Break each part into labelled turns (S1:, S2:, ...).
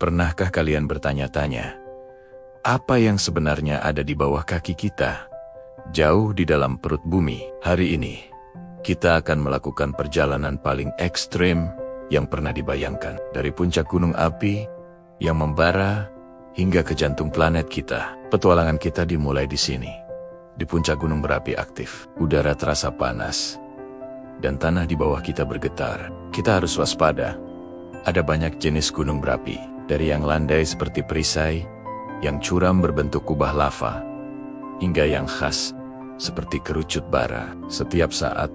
S1: Pernahkah kalian bertanya-tanya, apa yang sebenarnya ada di bawah kaki kita? Jauh di dalam perut bumi. Hari ini, kita akan melakukan perjalanan paling ekstrem yang pernah dibayangkan. Dari puncak gunung api yang membara hingga ke jantung planet kita. Petualangan kita dimulai di sini. Di puncak gunung berapi aktif, udara terasa panas, dan tanah di bawah kita bergetar. Kita harus waspada. Ada banyak jenis gunung berapi, dari yang landai seperti perisai, yang curam berbentuk kubah lava, hingga yang khas seperti kerucut bara. Setiap saat,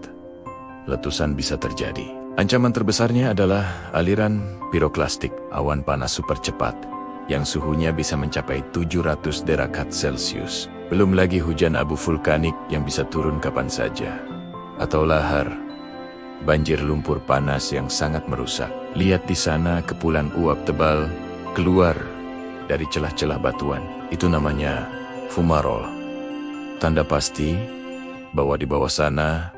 S1: letusan bisa terjadi. Ancaman terbesarnya adalah aliran piroklastik, awan panas super cepat, yang suhunya bisa mencapai 700 derajat Celcius. Belum lagi hujan abu vulkanik yang bisa turun kapan saja. Atau lahar, banjir lumpur panas yang sangat merusak. Lihat di sana kepulan uap tebal keluar dari celah-celah batuan. Itu namanya fumarole. Tanda pasti bahwa di bawah sana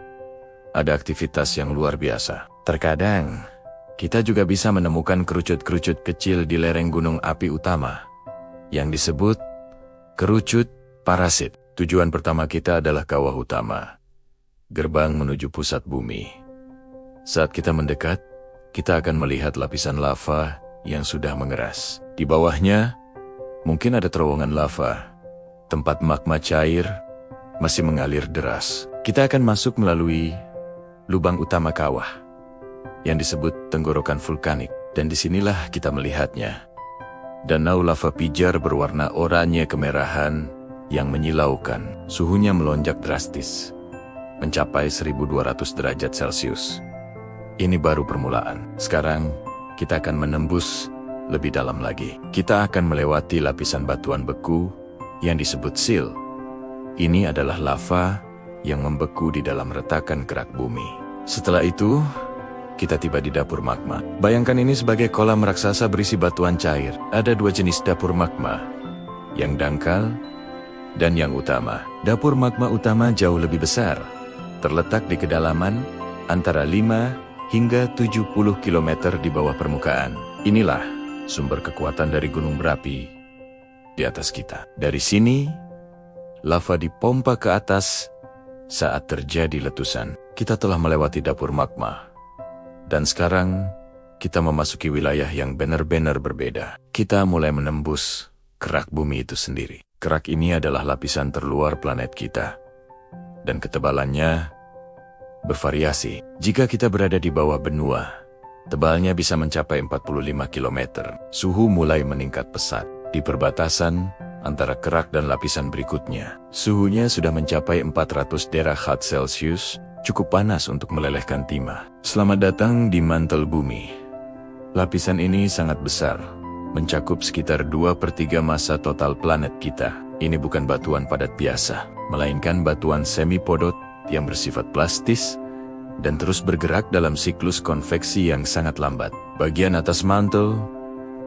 S1: ada aktivitas yang luar biasa. Terkadang, kita juga bisa menemukan kerucut-kerucut kecil di lereng gunung api utama, yang disebut kerucut parasit. Tujuan pertama kita adalah kawah utama, gerbang menuju pusat bumi. Saat kita mendekat, kita akan melihat lapisan lava yang sudah mengeras. Di bawahnya, mungkin ada terowongan lava, tempat magma cair masih mengalir deras. Kita akan masuk melalui lubang utama kawah, yang disebut tenggorokan vulkanik, dan disinilah kita melihatnya. Danau lava pijar berwarna oranye kemerahan yang menyilaukan. Suhunya melonjak drastis, mencapai 1200 derajat Celcius. Ini baru permulaan. Sekarang, kita akan menembus lebih dalam lagi. Kita akan melewati lapisan batuan beku yang disebut sil. Ini adalah lava yang membeku di dalam retakan kerak bumi. Setelah itu, kita tiba di dapur magma. Bayangkan ini sebagai kolam raksasa berisi batuan cair. Ada dua jenis dapur magma, yang dangkal dan yang utama. Dapur magma utama jauh lebih besar, terletak di kedalaman antara 5 hingga 70 km di bawah permukaan. Inilah sumber kekuatan dari gunung berapi di atas kita. Dari sini, lava dipompa ke atas saat terjadi letusan. Kita telah melewati dapur magma, dan sekarang kita memasuki wilayah yang benar-benar berbeda. Kita mulai menembus kerak bumi itu sendiri. Kerak ini adalah lapisan terluar planet kita, dan ketebalannya bervariasi. Jika kita berada di bawah benua, tebalnya bisa mencapai 45 km. Suhu mulai meningkat pesat. Di perbatasan antara kerak dan lapisan berikutnya, suhunya sudah mencapai 400 derajat Celcius, cukup panas untuk melelehkan timah. Selamat datang di mantel bumi. Lapisan ini sangat besar, mencakup sekitar 2/3 massa total planet kita. Ini bukan batuan padat biasa, melainkan batuan semi-podot yang bersifat plastis dan terus bergerak dalam siklus konveksi yang sangat lambat. Bagian atas mantel,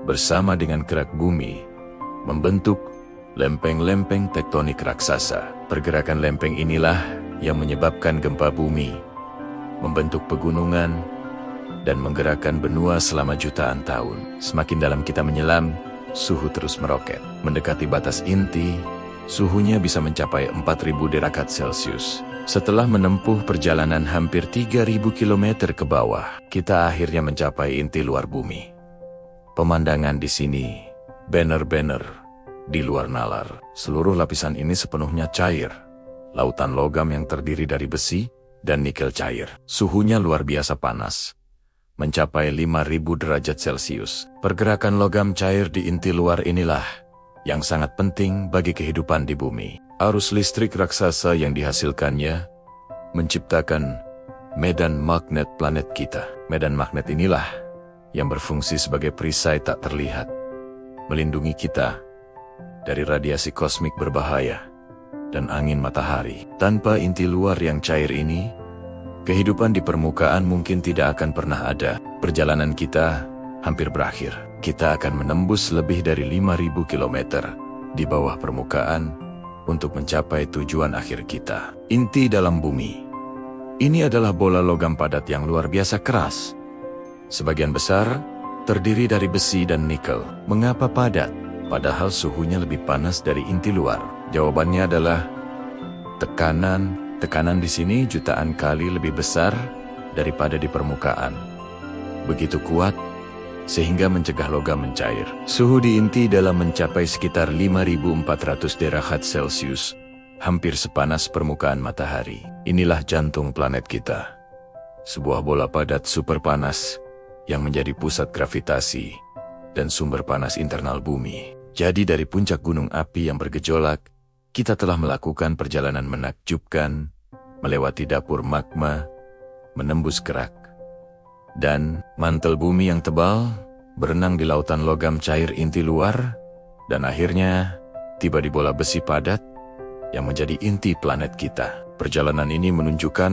S1: bersama dengan kerak bumi, membentuk lempeng-lempeng tektonik raksasa. Pergerakan lempeng inilah yang menyebabkan gempa bumi, membentuk pegunungan, dan menggerakkan benua selama jutaan tahun. Semakin dalam kita menyelam, suhu terus meroket. Mendekati batas inti, suhunya bisa mencapai 4000 derajat Celcius. Setelah menempuh perjalanan hampir 3000 km ke bawah, kita akhirnya mencapai inti luar bumi. Pemandangan di sini benar-benar di luar nalar. Seluruh lapisan ini sepenuhnya cair, lautan logam yang terdiri dari besi dan nikel cair. Suhunya luar biasa panas, mencapai 5000 derajat Celcius. Pergerakan logam cair di inti luar inilah yang sangat penting bagi kehidupan di bumi. Arus listrik raksasa yang dihasilkannya menciptakan medan magnet planet kita. Medan magnet inilah yang berfungsi sebagai perisai tak terlihat, melindungi kita dari radiasi kosmik berbahaya dan angin matahari. Tanpa inti luar yang cair ini, kehidupan di permukaan mungkin tidak akan pernah ada. Perjalanan kita hampir berakhir. Kita akan menembus lebih dari 5000 km di bawah permukaan untuk mencapai tujuan akhir kita. Inti dalam bumi. Ini adalah bola logam padat yang luar biasa keras. Sebagian besar terdiri dari besi dan nikel. Mengapa padat, padahal suhunya lebih panas dari inti luar? Jawabannya adalah tekanan. Tekanan di sini jutaan kali lebih besar daripada di permukaan. Begitu kuat, sehingga mencegah logam mencair. Suhu di inti dalam mencapai sekitar 5.400 derajat Celcius, hampir sepanas permukaan matahari. Inilah jantung planet kita. Sebuah bola padat super panas yang menjadi pusat gravitasi dan sumber panas internal bumi. Jadi dari puncak gunung api yang bergejolak, kita telah melakukan perjalanan menakjubkan, melewati dapur magma, menembus kerak, dan mantel bumi yang tebal, berenang di lautan logam cair inti luar, dan akhirnya tiba di bola besi padat yang menjadi inti planet kita. Perjalanan ini menunjukkan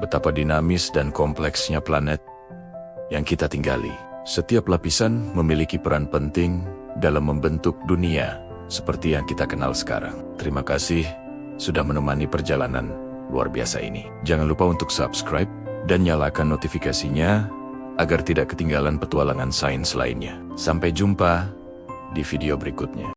S1: betapa dinamis dan kompleksnya planet yang kita tinggali. Setiap lapisan memiliki peran penting dalam membentuk dunia seperti yang kita kenal sekarang. Terima kasih sudah menemani perjalanan luar biasa ini. Jangan lupa untuk subscribe dan nyalakan notifikasinya agar tidak ketinggalan petualangan sains lainnya. Sampai jumpa di video berikutnya.